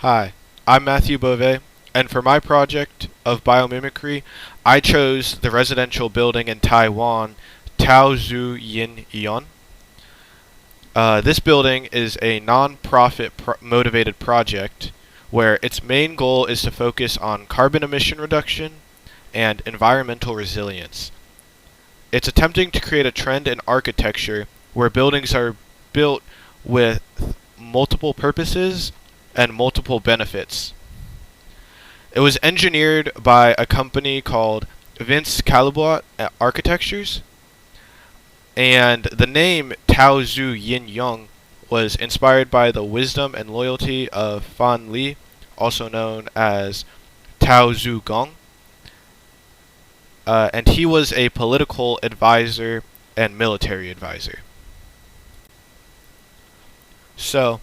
Hi, I'm Matthew Beauvais, and for my project of biomimicry, I chose the residential building in Taiwan, Tao Zhu Yin Yuan. This building is a non-profit motivated project where its main goal is to focus on carbon emission reduction and environmental resilience. It's attempting to create a trend in architecture where buildings are built with multiple purposes and multiple benefits. It was engineered by a company called Vince Calibot Architectures, and the name Tao Zhu Yin Yuan was inspired by the wisdom and loyalty of Fan Li, also known as Tao Zhu Gong, and he was a political advisor and military advisor. So,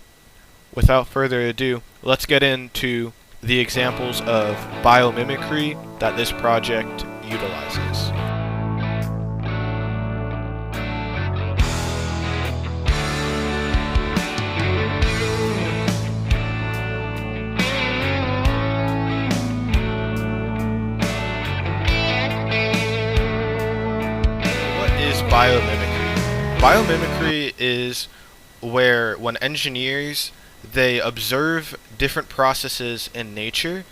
without further ado, let's get into the examples of biomimicry that this project utilizes. What is biomimicry? Biomimicry is where when engineers they observe different processes in nature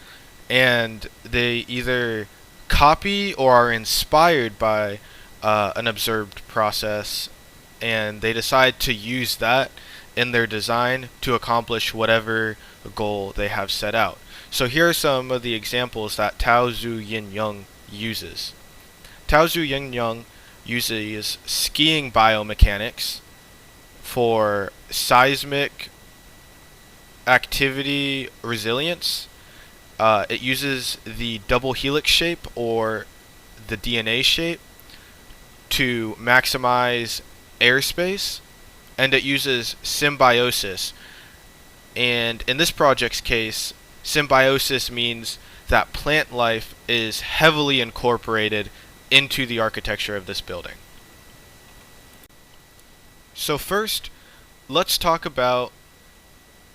and they either copy or are inspired by an observed process, and they decide to use that in their design to accomplish whatever goal they have set out. So here are some of the examples that Tao Zhu Yin Yuan uses. Tao Zhu Yin Yuan uses skiing biomechanics for seismic activity resilience. It uses the double helix shape or the DNA shape to maximize airspace, and it uses symbiosis. And in this project's case, symbiosis means that plant life is heavily incorporated into the architecture of this building. So first, let's talk about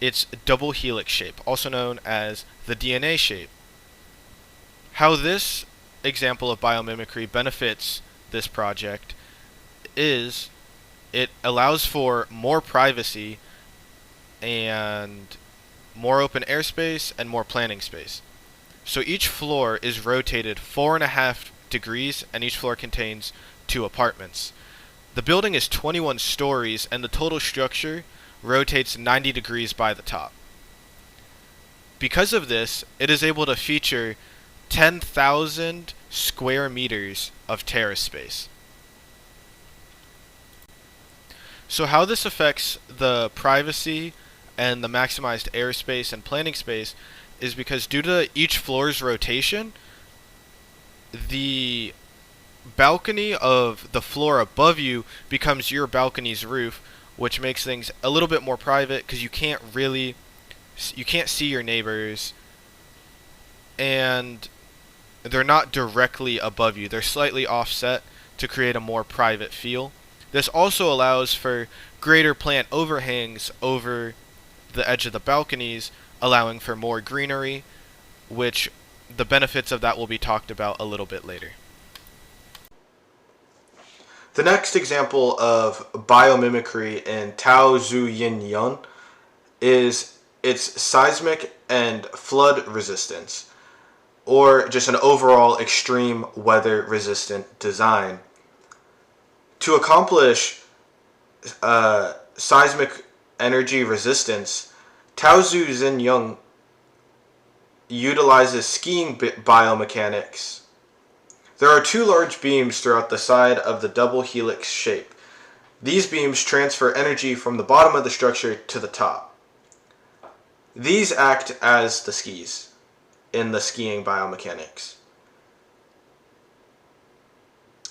its double helix shape, also known as the DNA shape. How this example of biomimicry benefits this project is it allows for more privacy and more open airspace and more planning space. So each floor is rotated 4.5 degrees, and each floor contains 2 apartments. The building is 21 stories, and the total structure rotates 90 degrees by the top. Because of this, it is able to feature 10,000 square meters of terrace space. So how this affects the privacy and the maximized airspace and planning space is because due to each floor's rotation, the balcony of the floor above you becomes your balcony's roof, which makes things a little bit more private because you can't see your neighbors, and they're not directly above you. They're slightly offset to create a more private feel. This also allows for greater plant overhangs over the edge of the balconies, allowing for more greenery, which the benefits of that will be talked about a little bit later. The next example of biomimicry in Tao Zhu Yin Yuan is its seismic and flood resistance, or just an overall extreme weather resistant design. To accomplish seismic energy resistance, Tao Zhu Yin Yuan utilizes skiing biomechanics. There are 2 large beams throughout the side of the double helix shape. These beams transfer energy from the bottom of the structure to the top. These act as the skis in the skiing biomechanics.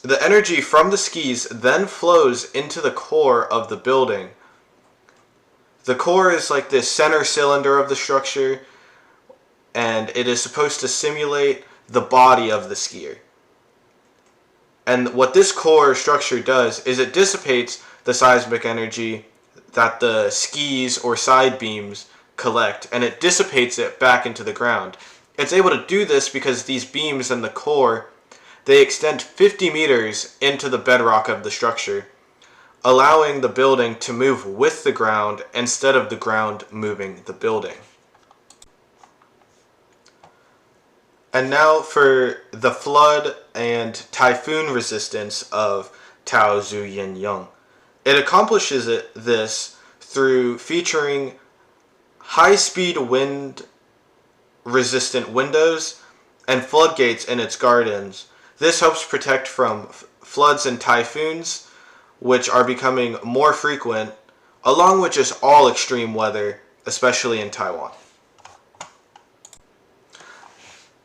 The energy from the skis then flows into the core of the building. The core is like this center cylinder of the structure, and it is supposed to simulate the body of the skier. And what this core structure does is it dissipates the seismic energy that the skis or side beams collect, and it dissipates it back into the ground. It's able to do this because these beams in the core, they extend 50 meters into the bedrock of the structure, allowing the building to move with the ground instead of the ground moving the building. And now for the flood and typhoon resistance of Tao Zhu Yin Yuan. It accomplishes this through featuring high-speed wind resistant windows and floodgates in its gardens. This helps protect from floods and typhoons, which are becoming more frequent, along with just all extreme weather, especially in Taiwan.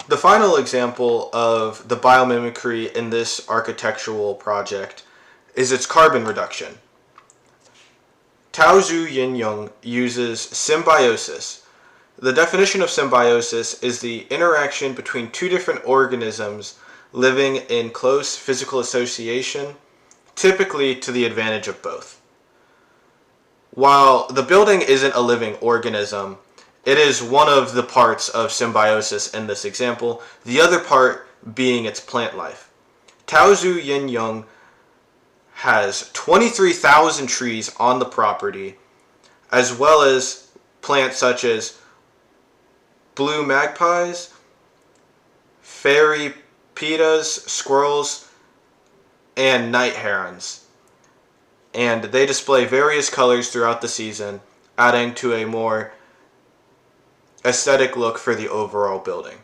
The final example of the biomimicry in this architectural project is its carbon reduction. Tao Zhu Yin Yuan uses symbiosis. The definition of symbiosis is the interaction between two different organisms living in close physical association, typically to the advantage of both. While the building isn't a living organism, it is one of the parts of symbiosis in this example, the other part being its plant life. Tao Zhu Yin Yuan has 23,000 trees on the property, as well as plants such as blue magpies, fairy pitas, squirrels, and night herons. And they display various colors throughout the season, adding to a more aesthetic look for the overall building.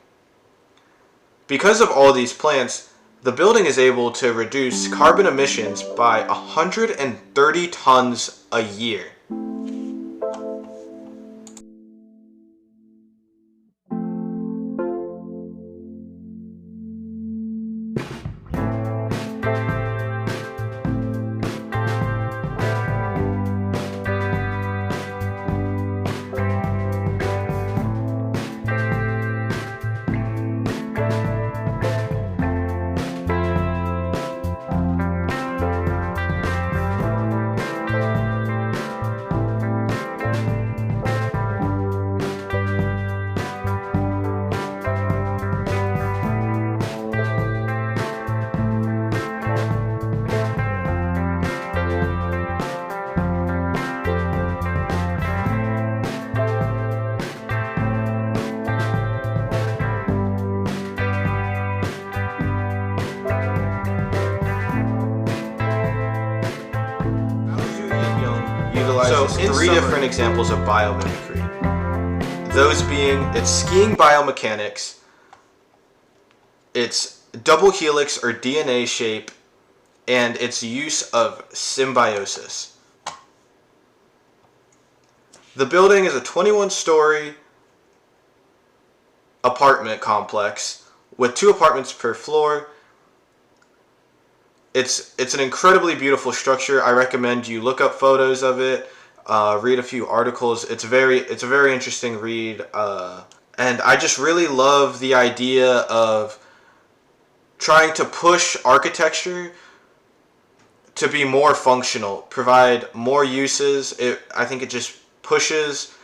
Because of all these plants, the building is able to reduce carbon emissions by 130 tons a year. So, three different examples of biomimicry. Those being its skiing biomechanics, its double helix or DNA shape, and its use of symbiosis. The building is a 21-story apartment complex with 2 apartments per floor. It's an incredibly beautiful structure. I recommend you look up photos of it, read a few articles. It's a very interesting read, and I just really love the idea of trying to push architecture to be more functional, provide more uses. I think it just pushes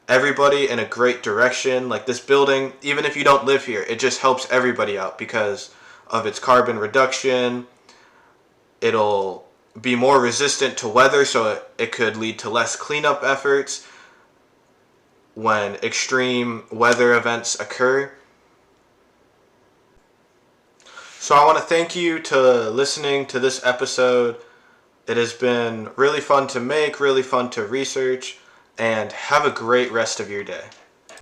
everybody in a great direction. Like this building, even if you don't live here, it just helps everybody out because of its carbon reduction. It'll be more resistant to weather, so it could lead to less cleanup efforts when extreme weather events occur. So I want to thank you to listening to this episode. It has been really fun to make, really fun to research, and have a great rest of your day.